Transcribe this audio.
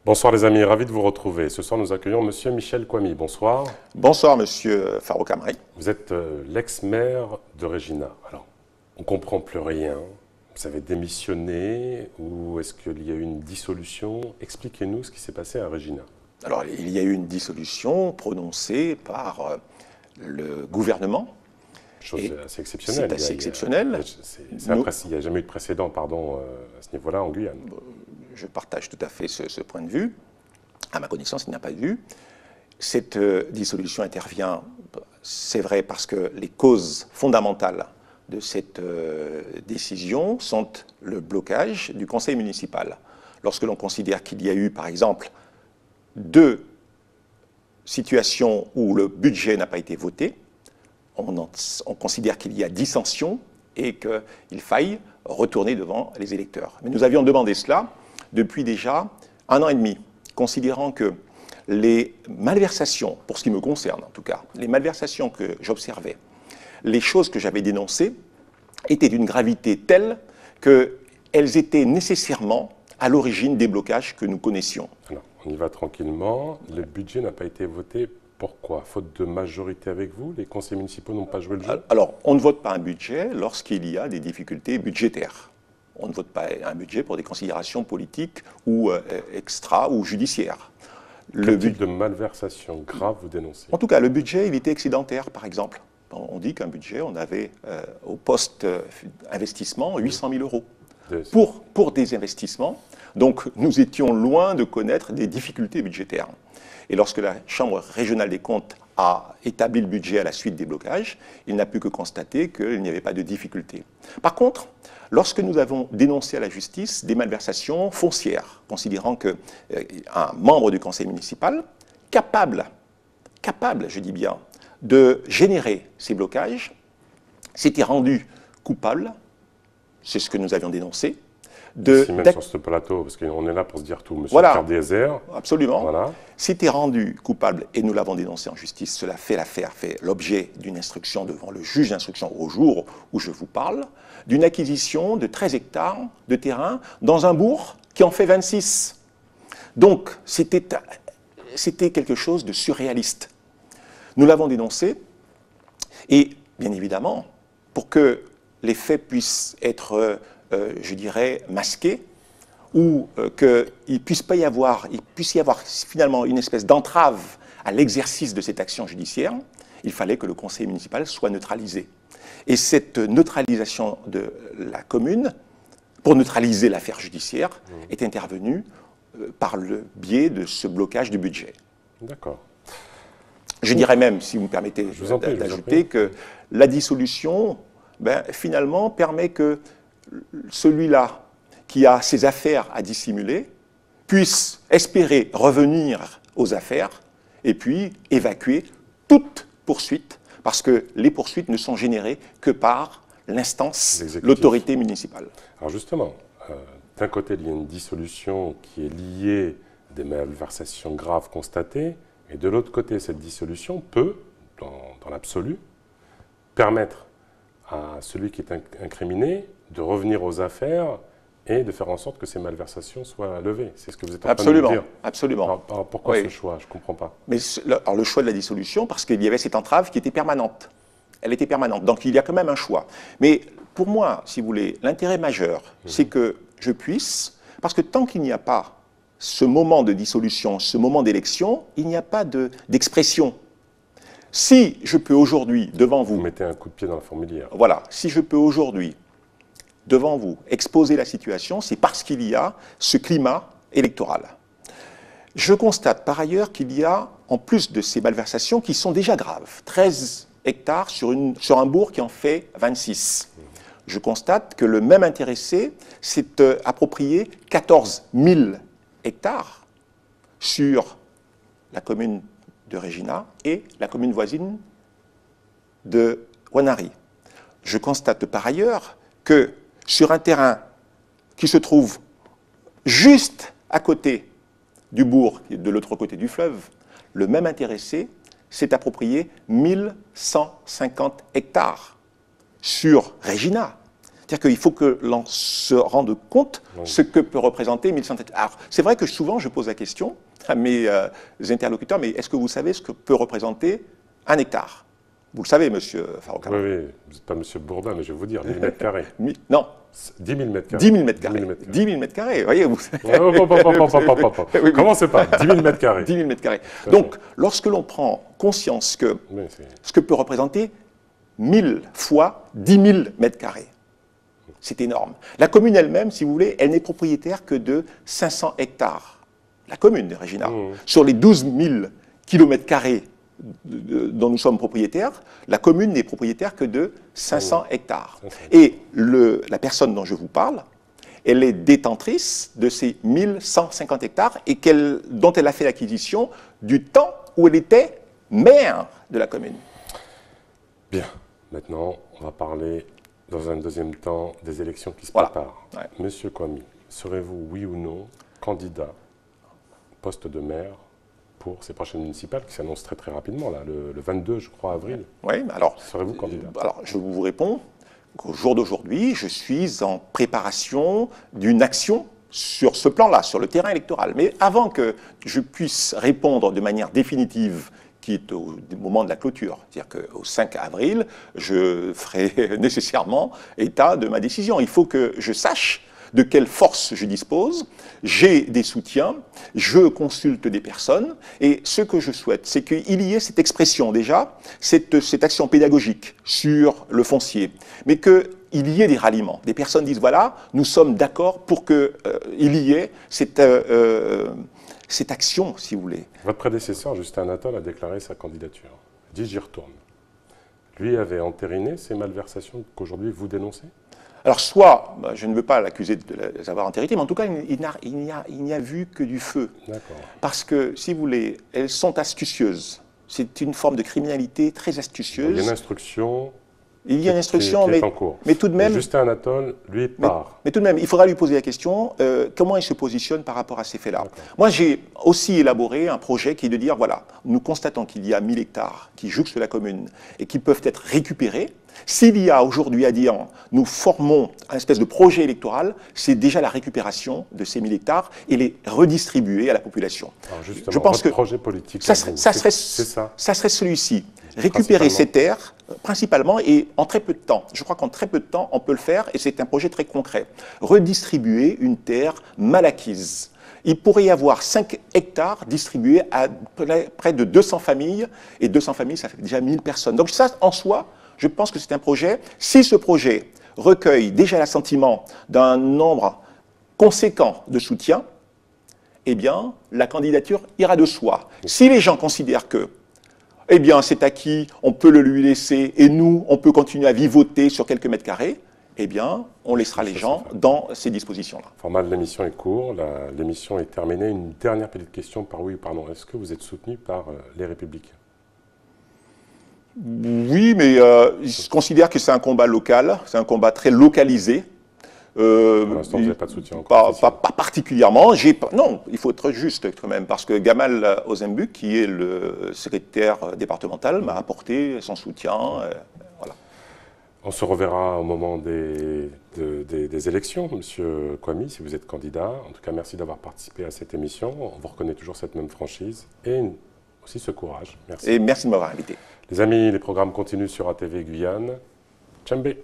Bonsoir les amis, ravi de vous retrouver. Ce soir nous accueillons Monsieur Michel Kouami. Bonsoir. Bonsoir Monsieur Farouk Amri. Vous êtes l'ex-maire de Regina. Alors, on ne comprend plus rien. Vous avez démissionné ou est-ce qu'il y a eu une dissolution? Expliquez-nous ce qui s'est passé à Regina. Alors, il y a eu une dissolution prononcée par le gouvernement. Chose assez exceptionnelle. C'est assez exceptionnel. Il n'y a jamais eu de précédent, à ce niveau-là en Guyane. Je partage tout à fait ce point de vue. À ma connaissance, il n'y a pas de vue. Cette dissolution intervient, c'est vrai, parce que les causes fondamentales de cette décision sont le blocage du conseil municipal. Lorsque l'on considère qu'il y a eu, par exemple, 2 situations où le budget n'a pas été voté, on considère qu'il y a dissension et qu'il faille retourner devant les électeurs. Mais nous avions demandé cela depuis déjà 1 an et demi, considérant que les malversations, pour ce qui me concerne en tout cas, les malversations que j'observais, les choses que j'avais dénoncées étaient d'une gravité telle qu'elles étaient nécessairement à l'origine des blocages que nous connaissions. Alors, on y va tranquillement. Le budget n'a pas été voté. Pourquoi? Faute de majorité avec vous? Les conseils municipaux n'ont pas joué le jeu? Alors, on ne vote pas un budget lorsqu'il y a des difficultés budgétaires. On ne vote pas un budget pour des considérations politiques ou extra ou judiciaires. Quel type de malversation grave vous dénoncez? En tout cas, le budget, il était excédentaire, par exemple. On dit qu'un budget, on avait au poste investissement 800 000 euros. Pour des investissements. Donc, nous étions loin de connaître des difficultés budgétaires. Et lorsque la Chambre régionale des comptes a établi le budget à la suite des blocages, il n'a pu que constater qu'il n'y avait pas de difficulté. Par contre, lorsque nous avons dénoncé à la justice des malversations foncières, considérant qu'un membre du conseil municipal, capable, je dis bien, de générer ces blocages, s'était rendu coupable, c'est ce que nous avions dénoncé, Ici même sur ce plateau, parce qu'on est là pour se dire tout, monsieur Cardézer. Absolument. Voilà. S'était rendu coupable, et nous l'avons dénoncé en justice, cela fait l'affaire, fait l'objet d'une instruction devant le juge d'instruction au jour où je vous parle, d'une acquisition de 13 hectares de terrain dans un bourg qui en fait 26. Donc, c'était quelque chose de surréaliste. Nous l'avons dénoncé, et bien évidemment, pour que les faits puissent être je dirais, masqué, ou qu'il puisse y avoir finalement une espèce d'entrave à l'exercice de cette action judiciaire, il fallait que le conseil municipal soit neutralisé. Et cette neutralisation de la commune, pour neutraliser l'affaire judiciaire, est intervenue par le biais de ce blocage du budget. D'accord. Je dirais même, si vous me permettez d'ajouter, que la dissolution, finalement, permet que celui-là qui a ses affaires à dissimuler puisse espérer revenir aux affaires et puis évacuer toute poursuite, parce que les poursuites ne sont générées que par l'instance, l'autorité municipale. Alors justement, d'un côté, il y a une dissolution qui est liée à des malversations graves constatées, et de l'autre côté, cette dissolution peut, dans l'absolu, permettre à celui qui est incriminé de revenir aux affaires et de faire en sorte que ces malversations soient levées. C'est ce que vous êtes en train de dire. Absolument. Alors, pourquoi ce choix? Je ne comprends pas. Mais alors, le choix de la dissolution, parce qu'il y avait cette entrave qui était permanente. Elle était permanente. Donc il y a quand même un choix. Mais pour moi, si vous voulez, l'intérêt majeur, c'est que je puisse, parce que tant qu'il n'y a pas ce moment de dissolution, ce moment d'élection, il n'y a pas d'expression. Si je peux aujourd'hui, devant vous... Vous mettez un coup de pied dans la fourmilière. Voilà. Si je peux aujourd'hui, devant vous, exposer la situation, c'est parce qu'il y a ce climat électoral. Je constate par ailleurs qu'il y a, en plus de ces malversations, qui sont déjà graves, 13 hectares sur un bourg qui en fait 26. Je constate que le même intéressé s'est approprié 14 000 hectares sur la commune de Regina et la commune voisine de Wanari. Je constate par ailleurs que sur un terrain qui se trouve juste à côté du bourg, de l'autre côté du fleuve, le même intéressé s'est approprié 1150 hectares sur Regina. C'est-à-dire qu'il faut que l'on se rende compte ce que peut représenter 1100 hectares. Alors, c'est vrai que souvent, je pose la question à mes interlocuteurs, mais est-ce que vous savez ce que peut représenter 1 hectare? Vous le savez, monsieur Farouk. Oui, oui, vous n'êtes pas monsieur Bourdin, mais je vais vous dire, 1000 mètres carrés. Non. 10 000 mètres carrés. 10 000 mètres carrés. 10 000 mètres carrés, voyez vous. Commencez pas, 10 000 mètres carrés. 10 000 mètres carrés. Donc, lorsque l'on prend conscience que ce que peut représenter 1000 fois 10 000 mètres carrés, c'est énorme. La commune elle-même, si vous voulez, elle n'est propriétaire que de 500 hectares. La commune de Régina. Sur les 12 000 kilomètres carrés dont nous sommes propriétaires, la commune n'est propriétaire que de 500 hectares. Et la personne dont je vous parle, elle est détentrice de ces 1150 hectares et dont elle a fait l'acquisition du temps où elle était maire de la commune. Bien. Maintenant, on va parler dans un deuxième temps des élections qui se préparent. Ouais. Monsieur Kwame, serez-vous, oui ou non, candidat poste de maire pour ces prochaines municipales qui s'annoncent très très rapidement, là, le 22, je crois, avril? Oui, alors... Serez-vous candidat? Alors, je vous réponds qu'au jour d'aujourd'hui, je suis en préparation d'une action sur ce plan-là, sur le terrain électoral. Mais avant que je puisse répondre de manière définitive, qui est au moment de la clôture, c'est-à-dire qu'au 5 avril, je ferai nécessairement état de ma décision. Il faut que je sache de quelle force je dispose, j'ai des soutiens, je consulte des personnes, et ce que je souhaite, c'est qu'il y ait cette expression déjà, cette action pédagogique sur le foncier, mais qu'il y ait des ralliements. Des personnes disent, voilà, nous sommes d'accord pour qu'il y ait cette action, si vous voulez. Votre prédécesseur, Justin Atttal, a déclaré sa candidature. Dit, j'y retourne. Lui avait entériné ces malversations qu'aujourd'hui vous dénoncez? Alors, soit, je ne veux pas l'accuser de les avoir entérinées, mais en tout cas, il n'y a vu que du feu. Parce que, si vous voulez, elles sont astucieuses. C'est une forme de criminalité très astucieuse. Il y a une instruction. Il y a une instruction, qui est en cours. Mais tout de même... Justin Atttal, lui, part. Mais tout de même, il faudra lui poser la question, comment il se positionne par rapport à ces faits-là. Moi, j'ai aussi élaboré un projet qui est de dire, voilà, nous constatons qu'il y a 1000 hectares qui jouxtent la commune et qui peuvent être récupérés. S'il y a aujourd'hui à dire, nous formons un espèce de projet électoral, c'est déjà la récupération de ces 1000 hectares et les redistribuer à la population. Alors justement, je pense que projet politique, ça serait celui-ci. Récupérer ces terres, principalement, et en très peu de temps. Je crois qu'en très peu de temps, on peut le faire, et c'est un projet très concret. Redistribuer une terre mal acquise. Il pourrait y avoir 5 hectares distribués à près de 200 familles, et 200 familles, ça fait déjà 1000 personnes. Donc ça, en soi, je pense que c'est un projet. Si ce projet recueille déjà l'assentiment d'un nombre conséquent de soutien, eh bien, la candidature ira de soi. Si les gens considèrent que, eh bien, c'est acquis, on peut le lui laisser, et nous, on peut continuer à vivoter sur quelques mètres carrés, eh bien, on laissera les gens dans ces dispositions-là. Le format de l'émission est court, l'émission est terminée. Une dernière petite question par oui ou par non. Est-ce que vous êtes soutenu par les Républicains? Oui, mais je considère que c'est un combat local, c'est un combat très localisé. Pour l'instant, vous n'avez pas de soutien encore? Pas particulièrement. Non, il faut être juste quand même, parce que Gamal Ozembuk, qui est le secrétaire départemental, m'a apporté son soutien. Voilà. On se reverra au moment des élections, Monsieur Kwame, si vous êtes candidat. En tout cas, merci d'avoir participé à cette émission. On vous reconnaît toujours cette même franchise et aussi ce courage. Merci. Et merci de m'avoir invité. Les amis, les programmes continuent sur ATV Guyane. Tchembé.